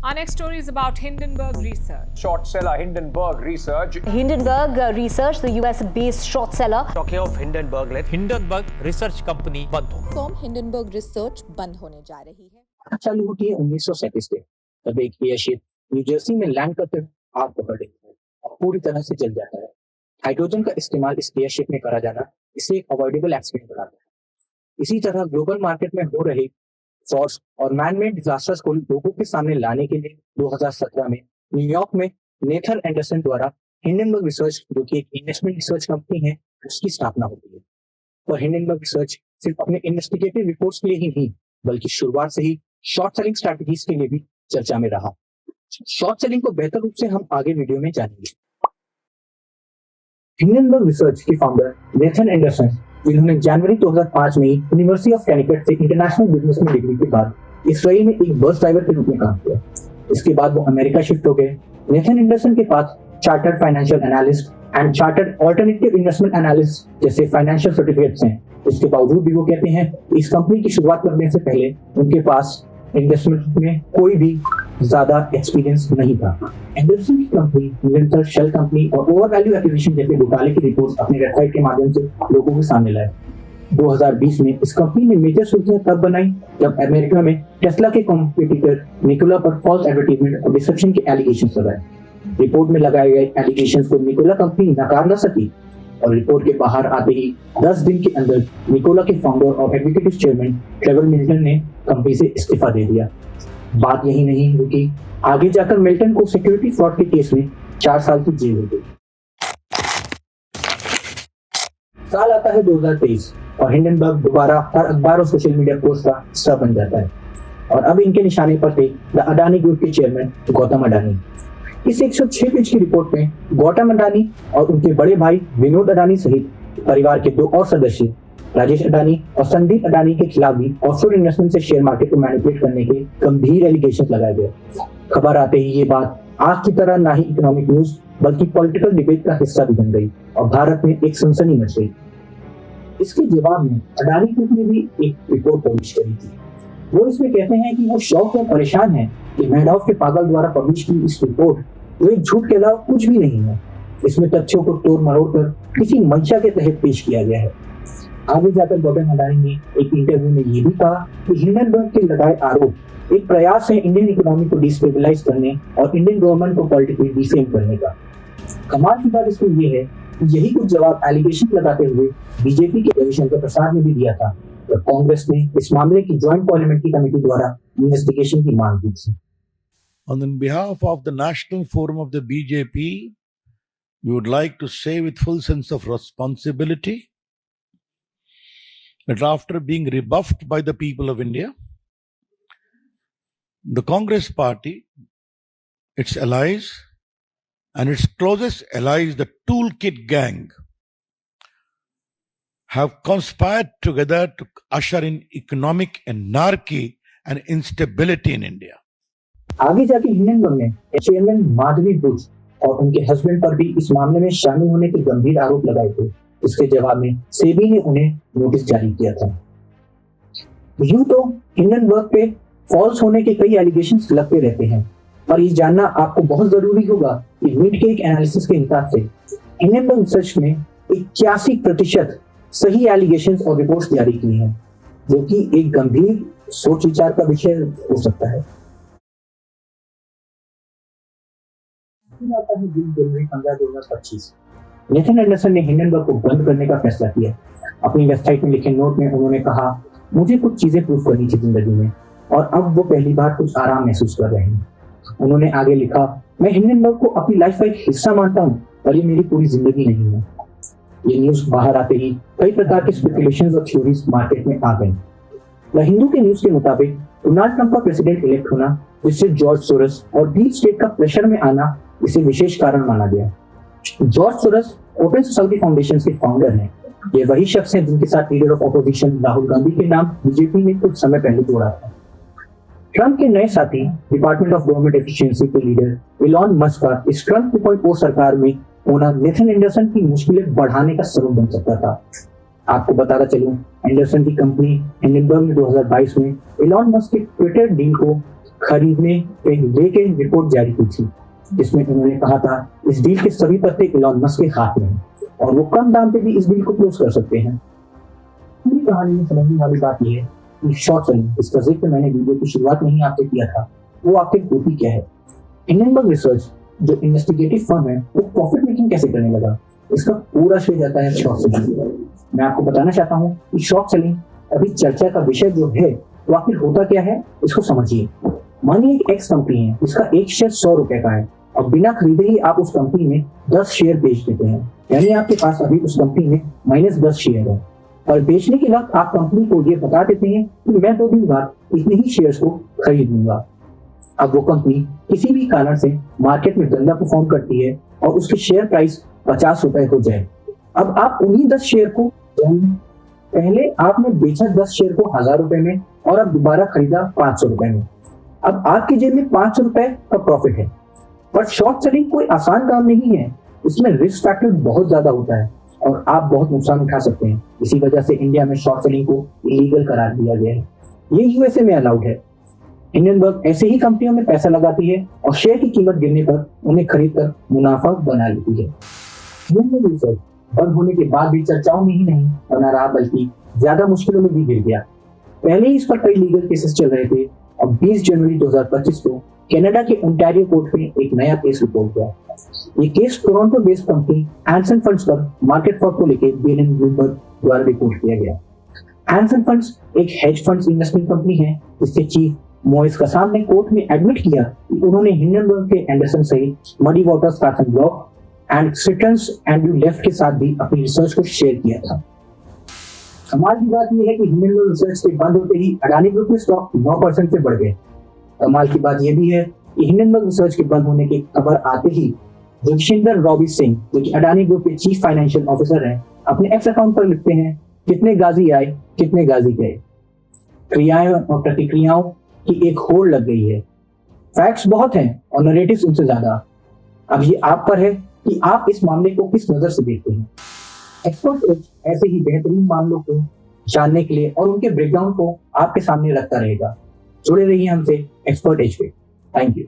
Our next story is about Hindenburg Research. Short seller Hindenburg Research. Hindenburg Research, the US-based short seller. Talking of Hindenburg, Hindenburg Research Company बंद हो. Form Hindenburg research बंद होने जा रही है. चालू होती है 1937 से. तब एक एयरशिप न्यू जर्सी में लैंड करते आग पकड़ लेती है और पूरी तरह से जल जाता है. हाइड्रोजन का इस्तेमाल इस एयरशिप में करा जाना इसे एक अवॉइडेबल एक्सीडेंट बनाता है. इसी तरह ग्लोबल मार्केट में हो रहे फ्रॉड्स और मैनमेड डिजास्टर्स को लोगों के सामने लाने के लिए 2017 में न्यूयॉर्क में नेथन एंडरसन द्वारा हिंडनबर्ग रिसर्च, जो कि एक इन्वेस्टमेंट रिसर्च कंपनी है, उसकी स्थापना होती है. और हिंडनबर्ग रिसर्च सिर्फ अपने इन्वेस्टिगेटिव रिपोर्ट्स के लिए ही नहीं, बल्कि शुरुआत से ही शॉर्ट सेलिंग स्ट्रैटेजीज के लिए भी चर्चा में रहा. शॉर्ट सेलिंग को बेहतर रूप से हम आगे वीडियो में जानेंगे. हिंडनबर्ग रिसर्च के फाउंडर नेथन एंडरसन, जिन्होंने जनवरी 2005 में यूनिवर्सिटी ऑफ कैनिकट से इंटरनेशनल बिजनेस में डिग्री के बाद इसराइल में एक बस ड्राइवर के रूप में काम किया. इसके बाद वो अमेरिका शिफ्ट हो गए. नेथन एंडरसन के पास chartered financial analyst and chartered alternative investment analyst जैसे फाइनेंशियल सर्टिफिकेट्स हैं. इसके बावजूद भी वो कहते हैं इस कंपनी की शुरुआत करने से पहले उनके पास इन्वेस्टमेंट में कोई भी ज्यादा एक्सपीरियंस नहीं था. एंडरसन की कंपनी निरंतर शेल कंपनी और ओवर वैल्यू एक्विजिशन जैसे घोटाले की रिपोर्ट्स अपने वेबसाइट के माध्यम से लोगों के सामने लाए. 2020 में इस कंपनी ने मेजर सुर्खियां तब बनाई जब अमेरिका में टेस्ला के कॉम्पिटिटर निकोला पर फॉल्स एडवर्टाइजमेंट और डिसेप्शन के एलिगेशंस लगाए. रिपोर्ट में लगाए गए एलिगेशंस को निकोला कंपनी नकार न सकी और रिपोर्ट के बाहर आते ही 10 दिन के अंदर निकोला के फाउंडर और एग्जीक्यूटिव चेयरमैन ट्रेवर मिल्टन ने कंपनी से इस्तीफा दे दिया. बात यही नहीं रुकी, आगे जाकर मिल्टन को सिक्योरिटी फ्रॉड के केस में 4 साल की जेल हो गई. साल आता है 2023 और हिंडनबर्ग दोबारा हर अखबार और सोशल मीडिया पोस्ट का हिस्सा बन जाता है. और अब इनके निशाने पर थे द अडानी ग्रुप के चेयरमैन गौतम अडानी. इस 106 पेज की रिपोर्ट में गौतम अडानी और उनके बड़े भाई विनोद अडानी सहित परिवार के 2 और सदस्य राजेश अडानी और संदीप अडानी के खिलाफ भी ऑफशोर इन्वेस्टमेंट से शेयर मार्केट को मैनिपुलेट करने के गंभीर एलिगेशन लगाए गए. खबर आते ही ये बात आग की तरह ना ही इकोनॉमिक न्यूज बल्कि पॉलिटिकल डिबेट का हिस्सा भी बन गई और भारत में एक सनसनी मच गई. इसके जवाब में अडानी ग्रुप ने भी एक रिपोर्ट पब्लिश करी थी. वो इसमें कहते हैं कि वो शौक में परेशान है कि मैडॉफ के पागल द्वारा पब्लिश की इस रिपोर्ट जो एक झूठ के अलावा कुछ भी नहीं है. इसमें तथ्यों को तोड़ मरोड़ कर किसी मंशा के तहत पेश किया गया है. आगे जाकर गौतम अडानी ने एक इंटरव्यू में ये भी कहा कि हिंडनबर्ग के लगाए आरोप एक प्रयास है इंडियन इकोनॉमी को डिस्टेबलाइज करने और इंडियन गवर्नमेंट को पॉलिटिकली डिफेम करने का. कमाल की बात इसमें यह है कि यही कुछ जवाब एलिगेशन लगाते हुए बीजेपी के रविशंकर प्रसाद ने भी दिया था जब कांग्रेस ने इस मामले की ज्वाइंट पार्लियामेंट्री कमेटी द्वारा इन्वेस्टिगेशन की मांग की थी. On behalf of the National Forum of the BJP, we would like to say with full sense of responsibility that after being rebuffed by the people of India, the Congress party, its allies, and its closest allies, the Toolkit Gang, have conspired together to usher in economic anarchy and instability in India. आगे जाके Hindenburg ने chairman Madhavi Bush और उनके husband पर भी इस मामले में शामिल होने के गंभीर आरोप लगाए थे. इसके जवाब में सेबी ने उन्हें नोटिस जारी किया था. यूं तो हिंडनबर्ग पे फॉल्स होने के कई एलिगेशंस लगते रहते हैं, पर ये जानना आपको बहुत जरूरी होगा कि मिड के एक एनालिसिस के हिसाब से हिंडनबर्ग रिसर्च ने 81% सही एलिगेशंस और रिपोर्ट्स जारी की हैं, जो कि एक गंभीर सोच विचार का विषय हो सकता है. जनवरी 15, 2025 नेथन एंडरसन ने हिंडनबर्ग को बंद करने का फैसला किया. अपनी वेबसाइट में लिखे नोट में उन्होंने कहा, मुझे कुछ चीजें प्रूव करनी थी जिंदगी में और अब वो पहली बार कुछ आराम महसूस कर रहे हैं. उन्होंने आगे लिखा, मैं हिंडनबर्ग को अपनी लाइफ का एक हिस्सा मानता हूँ और ये मेरी पूरी जिंदगी नहीं है. ये न्यूज बाहर आते ही कई प्रकार के स्पेकुलेशंस और थ्योरीज मार्केट में आ गई. द हिंदू के न्यूज के मुताबिक डोनाल्ड ट्रंप का प्रेसिडेंट इलेक्ट होना, जिससे जॉर्ज सोरस और डीप स्टेट का प्रेशर में आना इसे विशेष कारण माना गया. George Soros open society foundation के फाउंडर हैं. ये वही शख्स हैं जिनके साथ leader of opposition Rahul Gandhi के नाम बीजेपी ने कुछ समय पहले जोड़ा था. ट्रंप के नए साथी डिपार्टमेंट ऑफ गवर्नमेंट एफिशिएंसी के लीडर इलॉन मस्क का इस ट्रंप 2.0 सरकार में होना नेथन एंडरसन की मुश्किलें बढ़ाने का सबब बन सकता था. आपको बताता चलूं, एंडरसन की कंपनी हिंडनबर्ग ने 2022 में इलॉन मस्क के ट्विटर डील को खरीदने के लेके रिपोर्ट जारी की थी, जिसमें उन्होंने कहा था इस डील के सभी पत्ते इलॉन मस्क के हाथ में हैं और वो कम दाम पे भी इस डील को क्लोज कर सकते हैं। पूरी कहानी में समझने वाली बात यह है कि शॉर्ट सेलिंग, जिसका जिक्र मैंने वीडियो की शुरुआत में ही आपसे किया था, वो आखिर होती क्या है। हिंडनबर्ग रिसर्च जो इन्वेस्टिगेटिव फर्म है वो प्रॉफिट मेकिंग कैसे करने लगा, इसका पूरा श्रेय जाता है शॉर्ट सेलिंग। मैं आपको बताना चाहता हूँ कि शॉर्ट सेलिंग अभी चर्चा का विषय जो है वो आखिर होता क्या है, इसको समझिए। मानिए एक एक्स कंपनी है, इसका एक शेयर 100 रुपए का है और बिना खरीदे ही आप उस कंपनी में 10 शेयर बेच देते हैं, यानी आपके पास अभी उस कंपनी में -10 शेयर है। और बेचने के वक्त आप कंपनी को ये बता देते हैं कि मैं 2 दिन बाद इतने ही शेयर्स को खरीद लूंगा। अब वो कंपनी किसी भी कारण से मार्केट में गंदा परफॉर्म करती है और उसकी शेयर प्राइस 50 रुपए हो जाए। अब आप उन्हीं 10 शेयर को, पहले आपने बेचा 10 शेयर को 1000 रुपए में और अब दोबारा खरीदा 500 रुपए में, अब आपकी जेब में 500 रुपए का प्रॉफिट है। पर शॉर्ट सेलिंग कोई आसान काम नहीं है, इसमें रिस्क फैक्टर बहुत ज्यादा होता है और आप बहुत नुकसान उठा सकते हैं। इसी वजह से इंडिया में शॉर्ट सेलिंग को इलीगल करार दिया गया है। ये यूएसए में अलाउड है। हिंडनबर्ग ऐसे ही कंपनियों में पैसा लगाती है और शेयर की कीमत गिरने पर उन्हें खरीदकर मुनाफा बना लेती है। हिंडनबर्ग रिसर्च बंद होने के बाद भी चर्चाओं में ही नहीं बना रहा, बल्कि ज्यादा मुश्किलों में भी गिर गया। पहले ही इस पर कई लीगल केसेस चल रहे थे और 20 जनवरी 2025 को कनाडा के ओंटारियो कोर्ट में एक नया केस रिपोर्ट हुआ। ये case Toronto based company एंसन funds पर मार्केट फ्रॉड को लेकर बीएनएन ब्लूमबर्ग द्वारा रिपोर्ट किया गया। एंसन फंड्स एक हेज फंड्स इन्वेस्टमेंट कंपनी है, जिसके चीफ मोइस कसाब ने कोर्ट में एडमिट किया कि उन्होंने हिंडनबर्ग के एंडरसन सहित Muddy Waters, Carson Block and Citron's Andrew Left के साथ भी अपनी रिसर्च को शेयर किया था। कमाल की बात यह है कि हिंडनबर्ग रिसर्च के बंद होते ही अडानी ग्रुप के स्टॉक 9% से बढ़ गए। कमाल की बात यह भी है कि हिंडनबर्ग रिसर्च के बंद होने की खबर आते ही जोगिंदर रॉबी सिंह, जो कि अडानी ग्रुप के चीफ फाइनेंशियल ऑफिसर हैं, अपने एक्स अकाउंट पर लिखते हैं कितने गाजी आए कितने गाजी गए। क्रियाएं और प्रतिक्रियाओं की एक होड़ लग गई है। फैक्ट्स बहुत हैं और नरेटिव्स उनसे ज्यादा। अब ये आप पर है कि आप इस मामले को किस नजर से देखते हैं। एक्सपर्ट एज ऐसे ही बेहतरीन मामलों को जानने के लिए और उनके ब्रेकडाउन को आपके सामने रखता रहेगा। जुड़े रहिए हमसे एक्सपर्ट एज पे। Thank you.